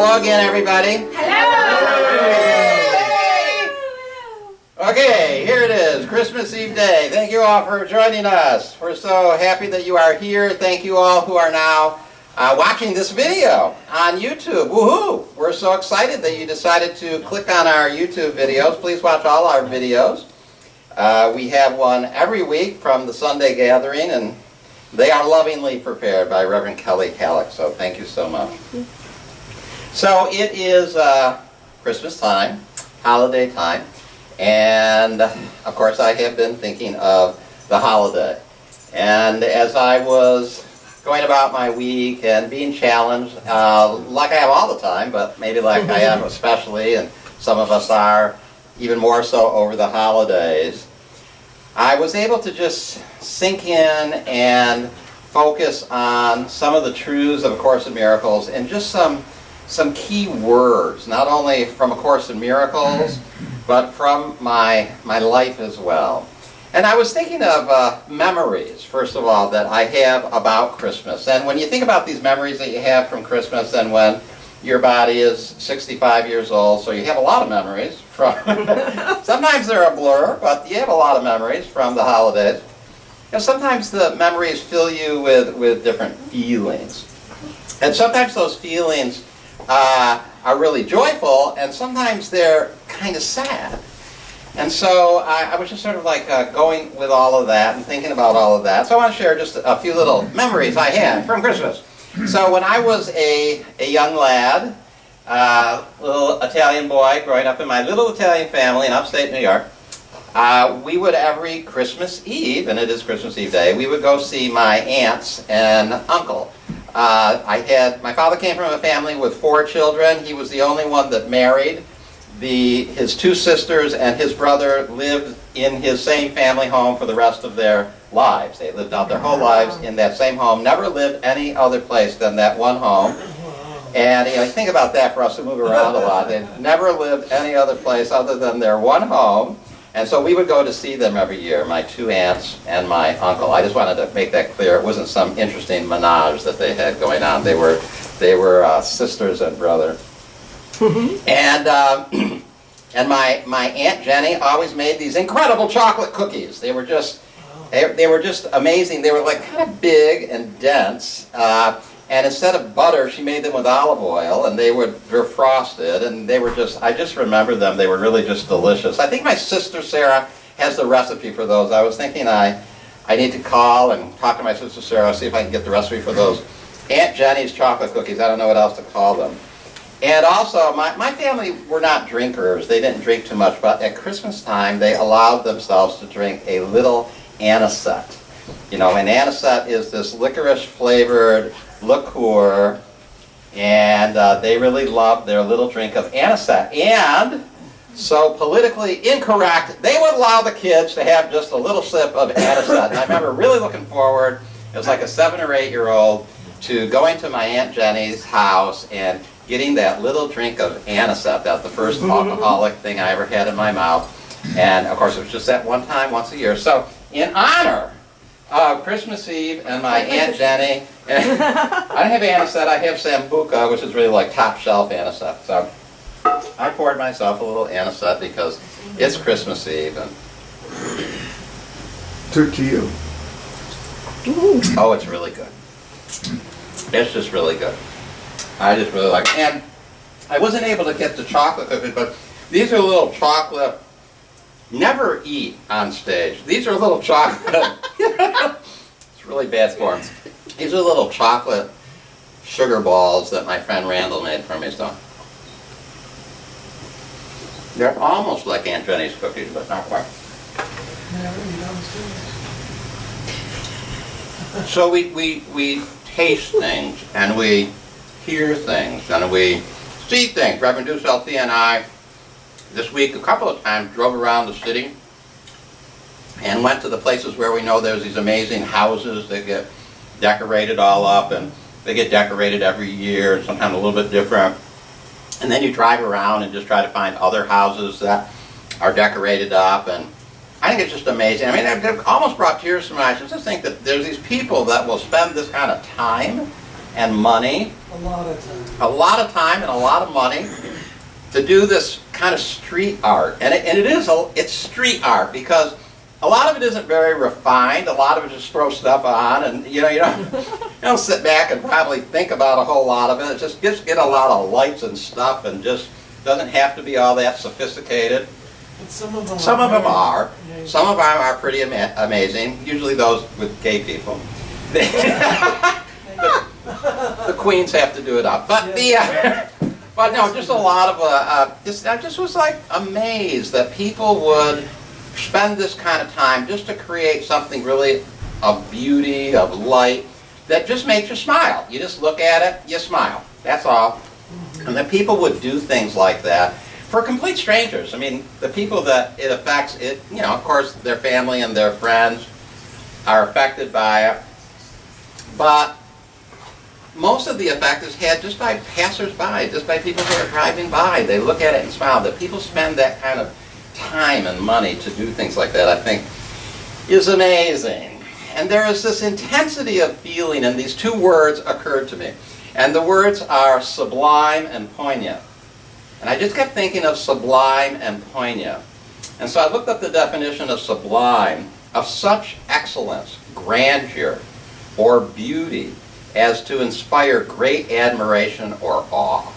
Hello again, everybody. Hello! Okay, here it is, Christmas Eve day. Thank you all for joining us. We're so happy that you are here. Thank you all who are now watching this video on YouTube. Woohoo! We're so excited that you decided to click on our YouTube videos. Please watch all our videos. We have one every week from the Sunday gathering, and they are lovingly prepared by Reverend Kelly Halleck, so thank you so much. So it is Christmas time, holiday time, and of course I have been thinking of the holiday. And as I was going about my week and being challenged, like I have all the time, but maybe like I am especially, and some of us are even more so over the holidays, I was able to just sink in and focus on some of the truths of A Course in Miracles and just some key words, not only from A Course in Miracles, but from my life as well. And I was thinking of memories, first of all, that I have about Christmas. And when you think about these memories that you have from Christmas and when your body is 65 years old, so you have a lot of memories from, sometimes they're a blur, but you have a lot of memories from the holidays. And sometimes the memories fill you with different feelings. And sometimes those feelings are really joyful, and sometimes they're kind of sad. And so I was just sort of like going with all of that and thinking about all of that. So I want to share just a few little memories I had from Christmas. So when I was a young lad, little Italian boy growing up in my little Italian family in upstate New York, we would every Christmas Eve, and it is Christmas Eve day, we would go see my aunts and uncle. My father came from a family with 4 children. He was the only one that married. His 2 sisters and his brother lived in his same family home for the rest of their lives. They lived out their whole lives in that same home, never lived any other place than that one home. And you think about that for us who move around a lot. They never lived any other place other than their one home. And so we would go to see them every year, my 2 aunts and my uncle. I just wanted to make that clear. It wasn't some interesting menage that they had going on. They were sisters and brother. And my Aunt Jenny always made these incredible chocolate cookies. They were just amazing. They were like kind of big and dense. And instead of butter, she made them with olive oil, and they were frosted, and I just remember them. They were really just delicious. I think my sister Sarah has the recipe for those. I was thinking I need to call and talk to my sister Sarah, see if I can get the recipe for those Aunt Jenny's chocolate cookies. I don't know what else to call them. And also, my family were not drinkers. They didn't drink too much, but at Christmas time, they allowed themselves to drink a little anisette. And anisette is this licorice-flavored liqueur, and they really loved their little drink of anisette. And so politically incorrect, they would allow the kids to have just a little sip of anisette. And I remember really looking forward, it was like a 7 or 8-year-old, to going to my Aunt Jenny's house and getting that little drink of anisette. That's the first alcoholic thing I ever had in my mouth. And of course it was just that one time, once a year. So in honor of Christmas Eve and my Aunt Jenny, I don't have anisette, I have sambuca, which is really like top shelf anisette. So I poured myself a little anisette because it's Christmas Eve. And To you. oh, it's really good. It's just really good. I just really like it. And I wasn't able to get the chocolate cookies, but these are little chocolate, never eat on stage. These are little chocolate, it's really bad form. These are little chocolate sugar balls that my friend Randall made for me. So they're almost like Aunt Jenny's cookies, but not quite. So we taste things, and we hear things, and we see things. Reverend Ducelty and I, this week, a couple of times, drove around the city and went to the places where we know there's these amazing houses that get decorated all up, and they get decorated every year, sometimes a little bit different. And then you drive around and just try to find other houses that are decorated up, and I think it's just amazing. I mean, it almost brought tears to my eyes just to think that there's these people that will spend this kind of time and money A lot of time. A lot of time and a lot of money to do this kind of street art. And it's street art because a lot of it isn't very refined. A lot of it just throw stuff on, and you don't sit back and probably think about a whole lot of it. It just get a lot of lights and stuff, and just doesn't have to be all that sophisticated. But some of them are. Some of them are pretty amazing. Usually those with gay people. The queens have to do it up, but but no, just a lot of I just was like amazed that people would spend this kind of time just to create something really of beauty, of light, that just makes you smile. You just look at it, you smile. That's all. And that people would do things like that for complete strangers. I mean, the people that it affects, of course, their family and their friends are affected by it. But most of the effect is had just by passers-by, just by people who are driving by. They look at it and smile. That people spend that kind of time and money to do things like that, I think, is amazing. And there is this intensity of feeling, and these two words occurred to me. And the words are sublime and poignant. And I just kept thinking of sublime and poignant. And so I looked up the definition of sublime: of such excellence, grandeur, or beauty as to inspire great admiration or awe.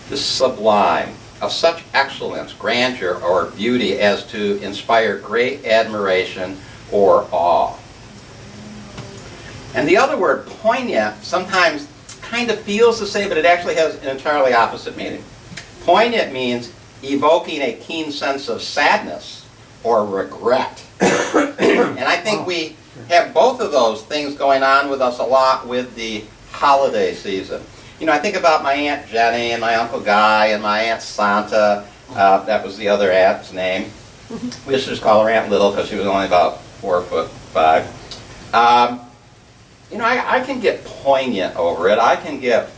This sublime, of such excellence, grandeur, or beauty as to inspire great admiration or awe. And the other word, poignant, sometimes kind of feels the same, but it actually has an entirely opposite meaning. Poignant means evoking a keen sense of sadness or regret. And I think we have both of those things going on with us a lot with the holiday season. I think about my Aunt Jenny and my Uncle Guy and my Aunt Santa. That was the other aunt's name. We used to just call her Aunt Little because she was only about 4'5". I can get poignant over it. I can get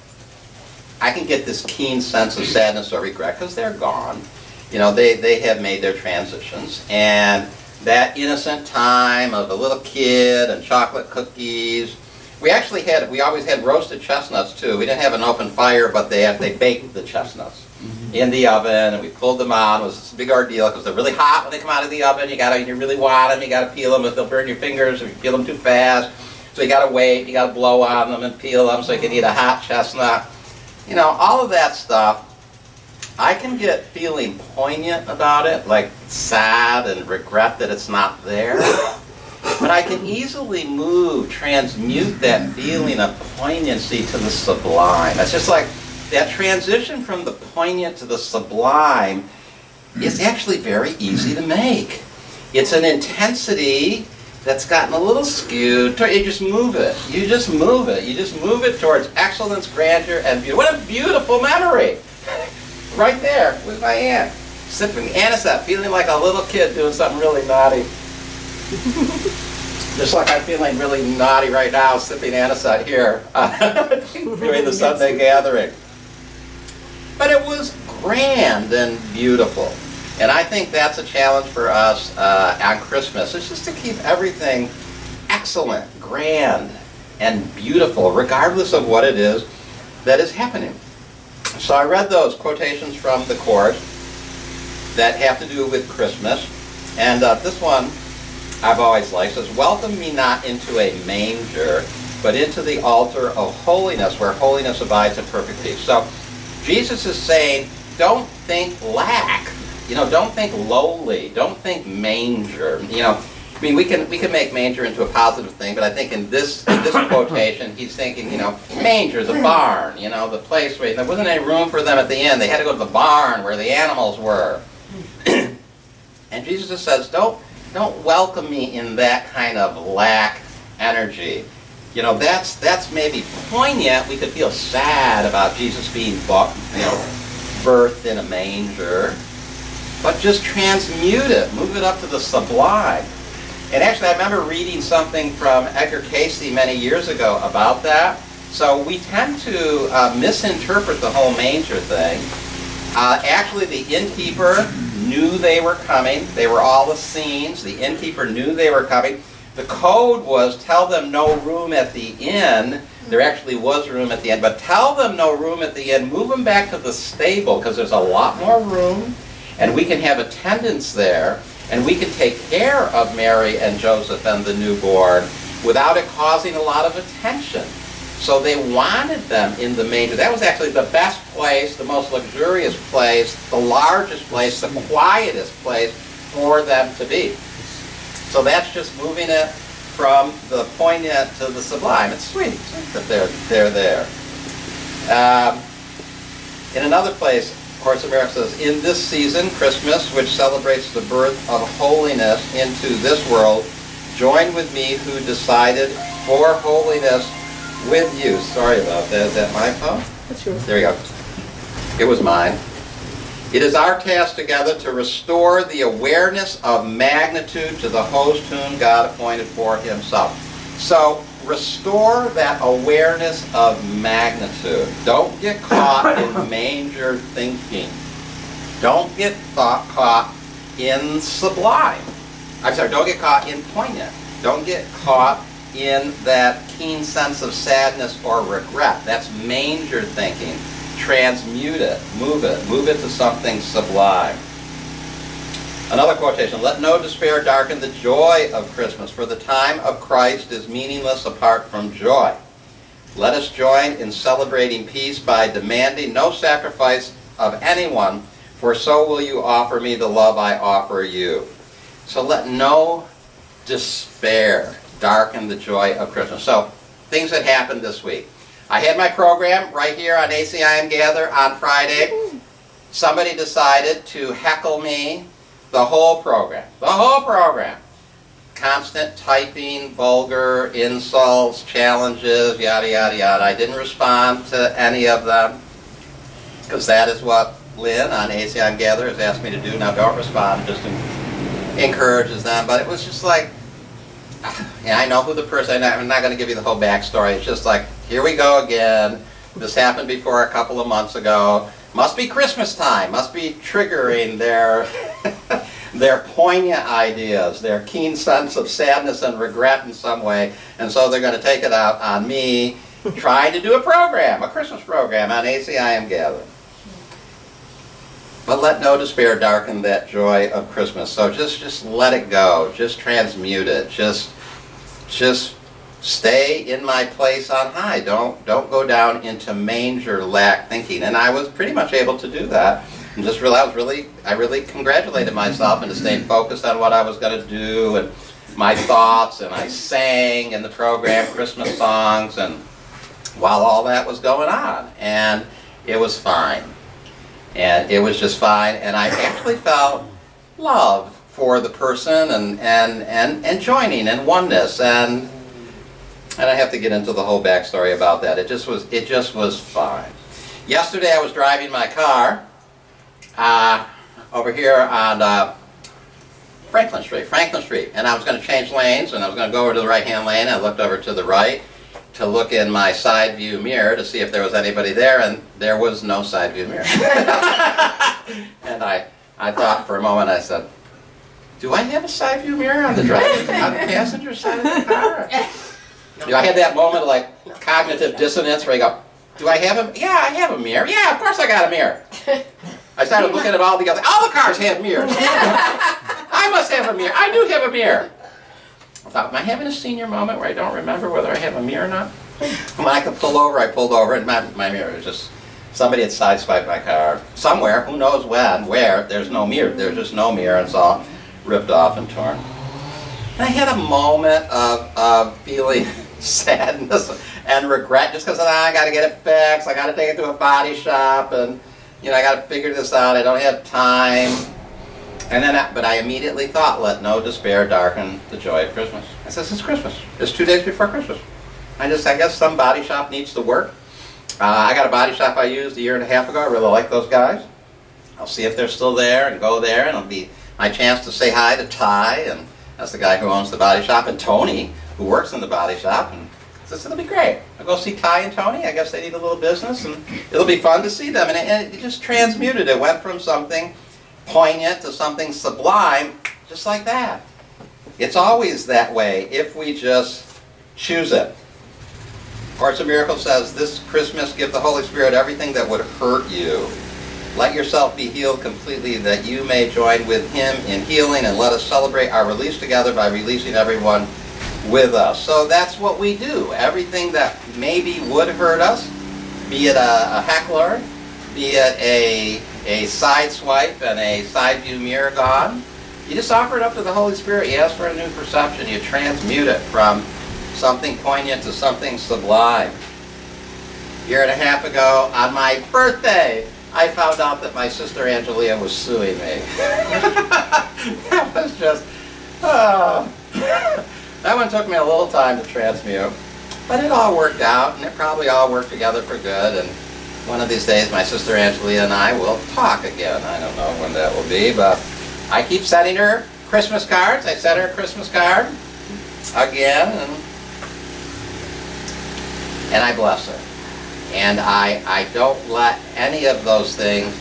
this keen sense of sadness or regret because they're gone. They have made their transitions, and that innocent time of a little kid and chocolate cookies. We always had roasted chestnuts too. We didn't have an open fire, but they baked the chestnuts in the oven, and we pulled them out. It was this big ordeal because they're really hot when they come out of the oven. You really want them. You got to peel them, but they'll burn your fingers if you peel them too fast. So you got to wait. You got to blow on them and peel them so you can eat a hot chestnut. All of that stuff. I can get feeling poignant about it, like sad and regret that it's not there. But I can easily transmute that feeling of poignancy to the sublime. It's just like that transition from the poignant to the sublime is actually very easy to make. It's an intensity that's gotten a little skewed. You just move it. You just move it. You just move it towards excellence, grandeur, and beauty. What a beautiful memory! Right there with my aunt, sipping anisette, feeling like a little kid doing something really naughty. Just like I'm feeling really naughty right now, sipping anisette here, doing the Sunday gathering. But it was grand and beautiful. And I think that's a challenge for us on Christmas. It's just to keep everything excellent, grand, and beautiful, regardless of what it is that is happening. So I read those quotations from the Course that have to do with Christmas. And this one I've always liked. It says, "Welcome me not into a manger, but into the altar of holiness, where holiness abides in perfect peace." So Jesus is saying, don't think lack. Don't think lowly. Don't think manger. We can make manger into a positive thing, but I think in this quotation, he's thinking, manger, the barn, the place where there wasn't any room for them at the inn. They had to go to the barn where the animals were. And Jesus just says, don't welcome me in that kind of lack energy. That's maybe poignant. We could feel sad about Jesus being birthed in a manger, but just transmute it, move it up to the sublime. And actually, I remember reading something from Edgar Casey many years ago about that. So we tend to misinterpret the whole manger thing. Actually, the innkeeper knew they were coming. They were all Essenes. The innkeeper knew they were coming. The code was tell them no room at the inn, There actually was room at the end, but tell them no room at the end. Move them back to the stable because there's a lot more room, and we can have attendants there, and we can take care of Mary and Joseph and the newborn without it causing a lot of attention. So they wanted them in the manger. That was actually the best place, the most luxurious place, the largest place, the quietest place for them to be. So that's just moving it from the poignant to the sublime. It's sweet that they're there. In another place, Course of Miracles says, in this season, Christmas, which celebrates the birth of holiness into this world, join with me who decided for holiness with you. Sorry about that. Is that my phone? That's yours. There you go. It was mine. It is our task together to restore the awareness of magnitude to the host whom God appointed for himself. So, restore that awareness of magnitude. Don't get caught in manger thinking. Don't get caught in sublime. I'm sorry, don't get caught in poignant. Don't get caught in that keen sense of sadness or regret. That's manger thinking. Transmute it, move it to something sublime. Another quotation, let no despair darken the joy of Christmas, for the time of Christ is meaningless apart from joy. Let us join in celebrating peace by demanding no sacrifice of anyone, for so will you offer me the love I offer you. So let no despair darken the joy of Christmas. So, things that happened this week. I had my program right here on ACIM Gather on Friday. Somebody decided to heckle me the whole program. The whole program. Constant typing, vulgar, insults, challenges, yada, yada, yada. I didn't respond to any of them because that is what Lynn on ACIM Gather has asked me to do. Now don't respond, just encourages them. But it was just like, yeah, I know who the person, I'm not going to give you the whole backstory. It's just like, here we go again. This happened before a couple of months ago. Must be Christmas time. Must be triggering their their poignant ideas, their keen sense of sadness and regret in some way. And so they're going to take it out on me trying to do a program, a Christmas program on ACIM Gather. But let no despair darken that joy of Christmas. So just let it go. Just transmute it. Just stay in my place on high. Don't go down into manger lack thinking. And I was pretty much able to do that. And just realized I really congratulated myself into staying focused on what I was going to do and my thoughts. And I sang in the program Christmas songs and while all that was going on. And it was fine. And it was just fine, and I actually felt love for the person and joining and oneness, and I have to get into the whole backstory about that. It just was fine. Yesterday I was driving my car over here on Franklin Street, and I was going to change lanes, and I was going to go over to the right-hand lane. I looked over to the right to look in my side view mirror to see if there was anybody there, and there was no side view mirror. And I thought for a moment, I said, do I have a side view mirror on the passenger side of the car? You know, I had that moment of like cognitive dissonance where you go, do I have a, yeah, I have a mirror. Yeah, of course I got a mirror. I started looking at all the cars have mirrors. I must have a mirror. I do have a mirror. I thought, am I having a senior moment where I don't remember whether I have a mirror or not? When I could pull over, I pulled over, and my mirror was just, somebody had sideswiped my car. Somewhere, who knows when, where, there's no mirror. There's just no mirror, and it's all ripped off and torn. And I had a moment of feeling sadness and regret, just because I got to get it fixed, I got to take it to a body shop, and you know, I got to figure this out, I don't have time. And then, but I immediately thought, let no despair darken the joy of Christmas. I said, it's Christmas. It's 2 days before Christmas. I guess some body shop needs to work. I got a body shop I used a year and a half ago. I really like those guys. I'll see if they're still there and go there, and it'll be my chance to say hi to Ty, and that's the guy who owns the body shop, and Tony, who works in the body shop. And I said, it'll be great. I'll go see Ty and Tony. I guess they need a little business, and it'll be fun to see them. And it just transmuted. It went from something poignant to something sublime, just like that. It's always that way if we just choose it. Course of Miracles says, this Christmas give the Holy Spirit everything that would hurt you. Let yourself be healed completely that you may join with Him in healing, and let us celebrate our release together by releasing everyone with us. So that's what we do. Everything that maybe would hurt us, be it a heckler, be it a side swipe and a side view mirror gone, you just offer it up to the Holy Spirit. You ask for a new perception. You transmute it from something poignant to something sublime. A year and a half ago, on my birthday, I found out that my sister Angelia was suing me. That was just, that one took me a little time to transmute. But it all worked out, and it probably all worked together for good. And one of these days, my sister Angelia and I will talk again. I don't know when that will be, but I keep sending her Christmas cards. I sent her a Christmas card again, and I bless her. And I don't let any of those things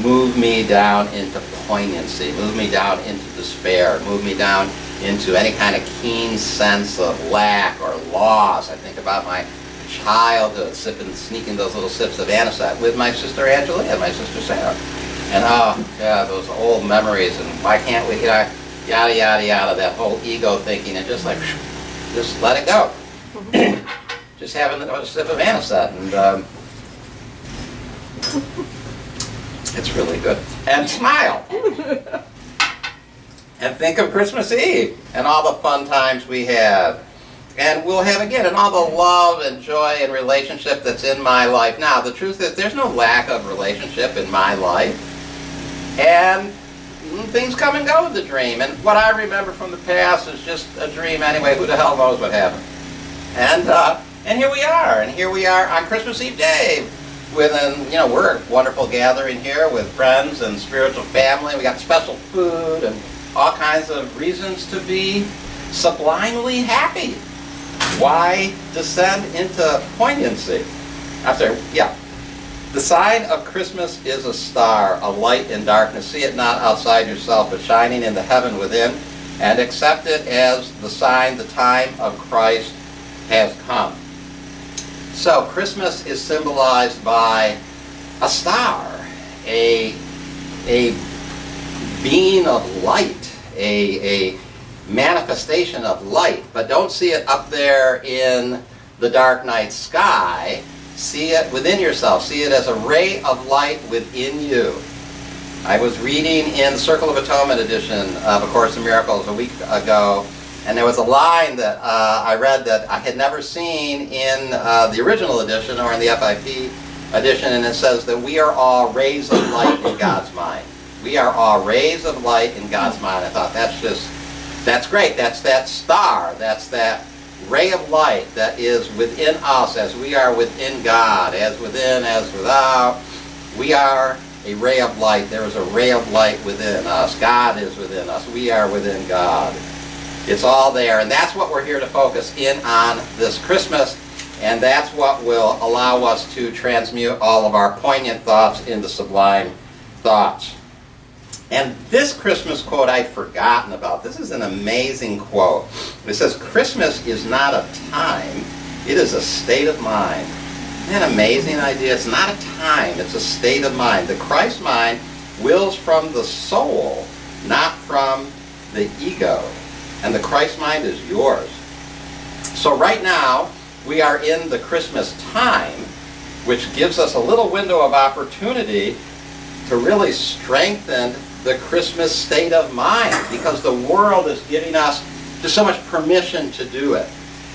move me down into poignancy, move me down into despair, move me down into any kind of keen sense of lack or loss. I think about my childhood, sneaking those little sips of anisette with my sister Angela and my sister Sarah. And oh, yeah, those old memories, and why can't we, yada, yada, yada, that whole ego thinking, and just like, just let it go. Just having a sip of anisette, and it's really good. And smile. And think of Christmas Eve and all the fun times we had. And we'll have again, and all the love and joy and relationship that's in my life now. The truth is, there's no lack of relationship in my life. And things come and go with the dream. And what I remember from the past is just a dream anyway. Who the hell knows what happened? And here we are. And here we are on Christmas Eve Day. We're a wonderful gathering here with friends and spiritual family. We got special food and all kinds of reasons to be sublimely happy. Why descend into poignancy? The sign of Christmas is a star, a light in darkness. See it not outside yourself, but shining in the heaven within, and accept it as the sign the time of Christ has come. So Christmas is symbolized by a star, a being of light, a manifestation of light. But don't see it up there in the dark night sky. See it within yourself. See it as a ray of light within you. I was reading in the Circle of Atonement edition of A Course in Miracles a week ago, and there was a line that I read that I had never seen in the original edition or in the FIP edition, and it says that we are all rays of light in God's mind. We are all rays of light in God's mind. I thought, that's great. That's that star. That's that ray of light that is within us as we are within God, as within, as without. We are a ray of light. There is a ray of light within us. God is within us. We are within God. It's all there, and that's what we're here to focus in on this Christmas, and that's what will allow us to transmute all of our poignant thoughts into sublime thoughts. And this Christmas quote I'd forgotten about. This is an amazing quote. It says, Christmas is not a time, it is a state of mind. Isn't that an amazing idea? It's not a time, it's a state of mind. The Christ mind wills from the soul, not from the ego. And the Christ mind is yours. So right now, we are in the Christmas time, which gives us a little window of opportunity to really strengthen the Christmas state of mind, because the world is giving us just so much permission to do it.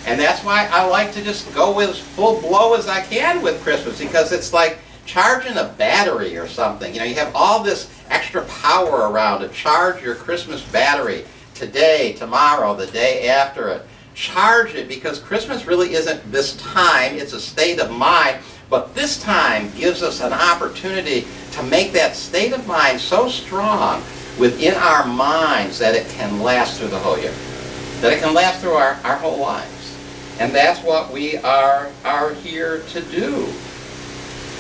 And that's why I like to just go as full blow as I can with Christmas, because it's like charging a battery or something. You have all this extra power around to charge your Christmas battery today, tomorrow, the day after it. Charge it, because Christmas really isn't this time, it's a state of mind. But this time gives us an opportunity to make that state of mind so strong within our minds that it can last through the whole year. That it can last through our whole lives. And that's what we are here to do.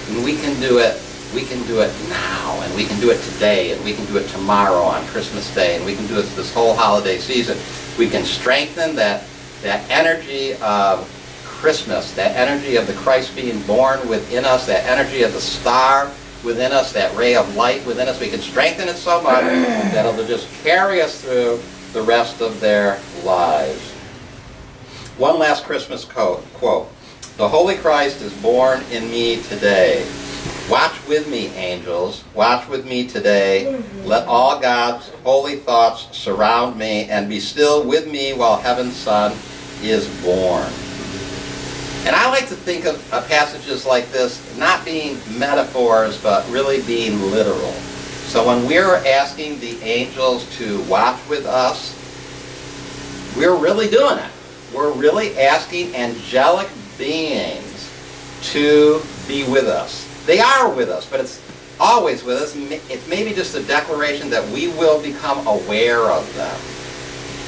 And we can do it. We can do it now, and we can do it today, and we can do it tomorrow on Christmas Day, and we can do it this whole holiday season. We can strengthen that energy of Christmas, that energy of the Christ being born within us, that energy of the star within us, that ray of light within us. We can strengthen it so much that it'll just carry us through the rest of their lives. One last Christmas quote. The Holy Christ is born in me today. Watch with me, angels. Watch with me today. Let all God's holy thoughts surround me, and be still with me while heaven's Son is born. And I like to think of passages like this not being metaphors, but really being literal. So when we're asking the angels to watch with us, we're really doing it. We're really asking angelic beings to be with us. They are with us, but it's always with us. It's maybe just a declaration that we will become aware of them.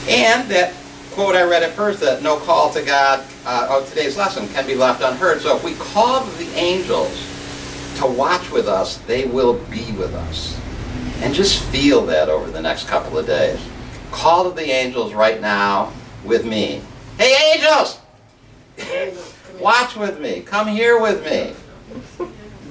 And that quote I read at first, that no call to God of today's lesson can be left unheard. So if we call the angels to watch with us, they will be with us. And just feel that over the next couple of days. Call to the angels right now with me. Hey, angels! Watch with me. Come here with me.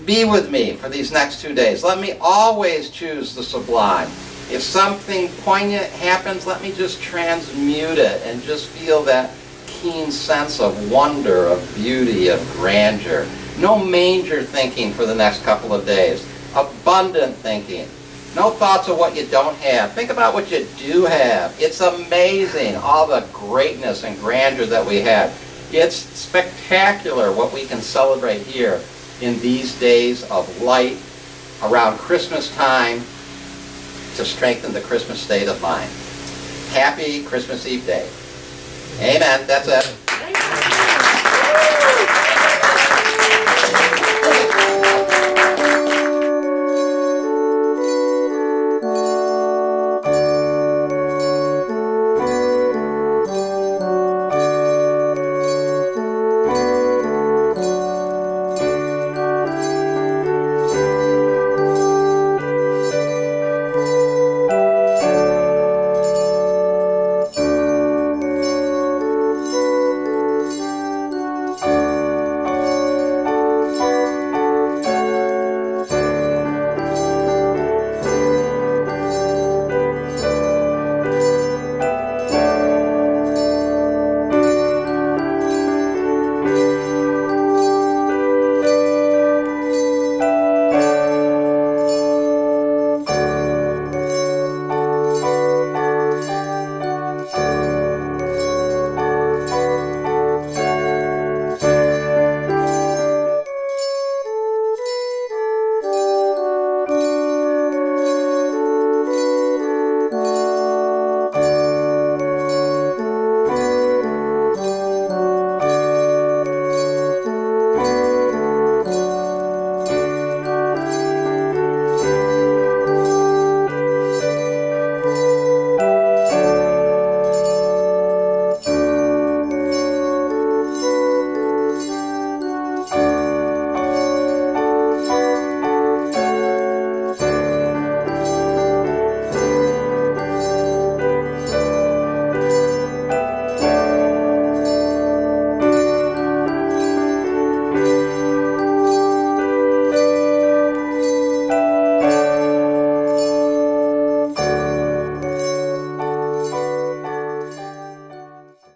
Be with me for these next 2 days. Let me always choose the sublime. If something poignant happens, let me just transmute it and just feel that keen sense of wonder, of beauty, of grandeur. No manger thinking for the next couple of days. Abundant thinking. No thoughts of what you don't have. Think about what you do have. It's amazing, all the greatness and grandeur that we have. It's spectacular what we can celebrate here in these days of light around Christmas time to strengthen the Christmas state of mind. Happy Christmas Eve Day. Amen. That's it.